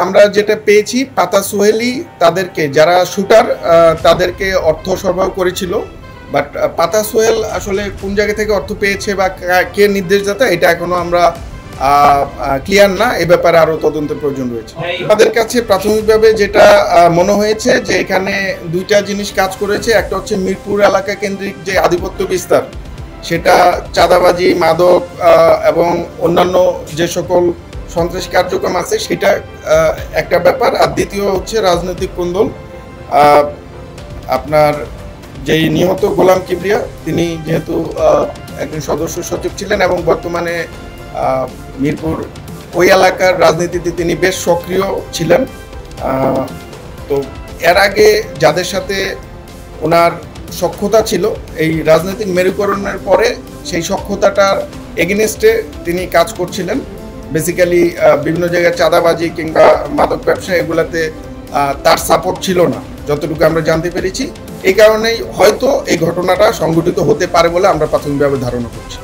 আমরা যেটা পেয়েছি পাতা সোহেলি তাদেরকে যারা শুটার তাদেরকে অর্থ সরবরাহ করেছিল, বাট পাতা সোহেল আসলে কোন জায়গা থেকে অর্থ পেয়েছে বা কে নির্দেশদাতা এটা এখনো আমরা ক্লিয়ার না, এ ব্যাপারে আরো তদন্তের প্রয়োজন রয়েছে। আমাদের কাছে প্রাথমিকভাবে যেটা মনে হয়েছে যে এখানে দুইটা জিনিস কাজ করেছে। একটা হচ্ছে মিরপুর এলাকা কেন্দ্রিক যে আধিপত্য বিস্তার, সেটা চাঁদাবাজি, মাদক এবং অন্যান্য যে সকল সন্ত্রাসী কার্যক্রম আছে সেটা একটা ব্যাপার। আর দ্বিতীয় হচ্ছে রাজনৈতিক কোন্দল। আপনার যেই নিহত গোলাম কিবরিয়া, তিনি যেহেতু একজন সদস্য সচিব ছিলেন এবং বর্তমানে মিরপুর ওই এলাকার রাজনীতিতে তিনি বেশ সক্রিয় ছিলেন। তো এর আগে যাদের সাথে ওনার সখ্যতা ছিল, এই রাজনৈতিক মেরুকরণের পরে সেই সখ্যতাটার এগেনস্টে তিনি কাজ করছিলেন। বেসিক্যালি বিভিন্ন জায়গায় চাঁদাবাজি কিংবা মাদক ব্যবসা এগুলাতে তার সাপোর্ট ছিল না, যতটুকু আমরা জানতে পেরেছি। এই কারণেই হয়তো এই ঘটনাটা সংঘটিত হতে পারে বলে আমরা প্রাথমিকভাবে ধারণা করছি।